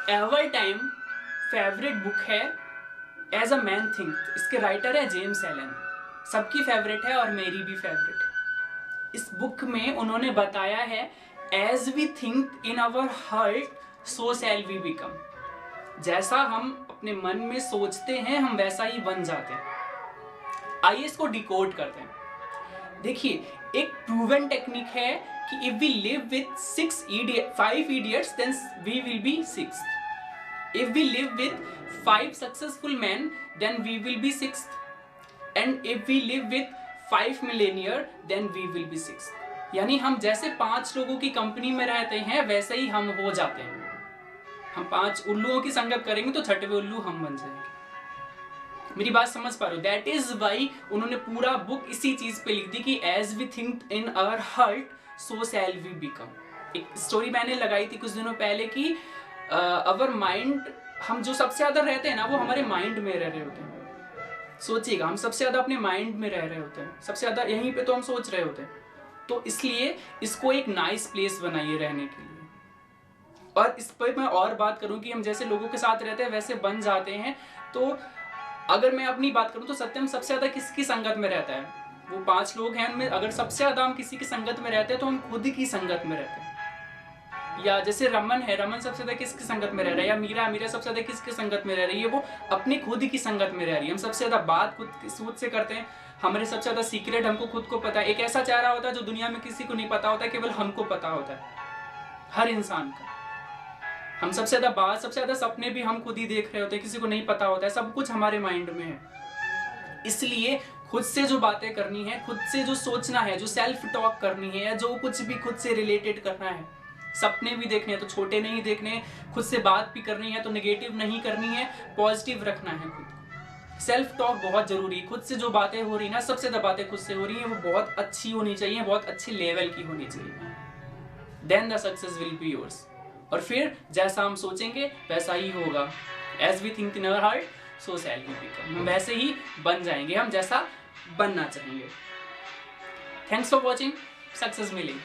Ever time favourite book है as a man think. इसके writer है जेम्स एलन, सबकी फेवरेट है और मेरी भी फेवरेट है। इस बुक में उन्होंने बताया है as we think in our heart so shall we become. जैसा हम अपने मन में सोचते हैं हम वैसा ही बन जाते हैं। आइए इसको डिकोड करते हैं। देखिए, एक प्रूवन टेक्निक है कि if we live with 5 idiots then we will be 6th. If we live with 5 successful men then we will be 6th. And if we live with 5 millionaire then we will be 6th. यानी हम जैसे 5 लोगों की company में रहते हैं वैसे ही हम हो जाते हैं। हम 5 उल्लुओं की संगत करेंगे तो 6वें उल्लू हम बन जाएंगे। मेरी बात समझ पा रहे हो? दैट इज वाई उन्होंने पूरा बुक इसी चीज पे लिख दी कि as we think in our heart so shall we become. एक स्टोरी मैंने लगाई थी कुछ दिनों पहले कि अवर माइंड, हम जो सबसे ज्यादा रहते हैं ना वो हमारे माइंड में रह रहे होते हैं। सोचिएगा, हम सबसे ज्यादा अपने माइंड में रह रहे होते हैं, सबसे ज्यादा यहीं पे तो हम सोच रहे होते हैं। तो इसलिए इसको एक नाइस प्लेस बनाइए रहने के लिए। और इस पर मैं और बात करूं कि हम जैसे लोगों के साथ रहते हैं वैसे बन जाते हैं। तो अगर मैं अपनी बात करूं तो सत्यम सबसे ज्यादा किसकी संगत में रहता है? वो 5 लोग हैं उनमें अगर सबसे ज्यादा हम किसी की संगत में रहते हैं तो हम खुद की संगत में रहते हैं। या जैसे रमन है, रमन सबसे ज्यादा किसकी संगत में रह रहा है? या मीरा सबसे ज्यादा किसकी संगत में रह रही है? वो अपनी खुद की संगत में रह रही है। हम सबसे ज्यादा बात खुद से करते हैं, हमारे सबसे ज्यादा सीक्रेट हमको खुद को पता है। एक ऐसा चेहरा होता है जो दुनिया में किसी को नहीं पता होता, केवल हमको पता होता है, हर इंसान का। हम सबसे ज्यादा सपने भी हम खुद ही देख रहे होते हैं, किसी को नहीं पता होता है। सब कुछ हमारे माइंड में है। इसलिए खुद से जो बातें करनी है, खुद से जो सोचना है, जो सेल्फ टॉक करनी है, या जो कुछ भी खुद से रिलेटेड करना है, सपने भी देखने हैं तो छोटे नहीं देखने, खुद से बात भी करनी है तो नेगेटिव नहीं करनी है, पॉजिटिव रखना है खुद को। सेल्फ टॉक बहुत जरूरी है। खुद से जो बातें हो रही ना, सबसे ज्यादा बातें खुद से हो रही है, वो बहुत अच्छी होनी चाहिए, बहुत अच्छी लेवल की होनी चाहिए। Then the success will be yours. और फिर जैसा हम सोचेंगे वैसा ही होगा। As we think in our heart so shall we become. हम वैसे ही बन जाएंगे, हम जैसा बनना चाहेंगे। Thanks for watching. सक्सेस मिलेगी।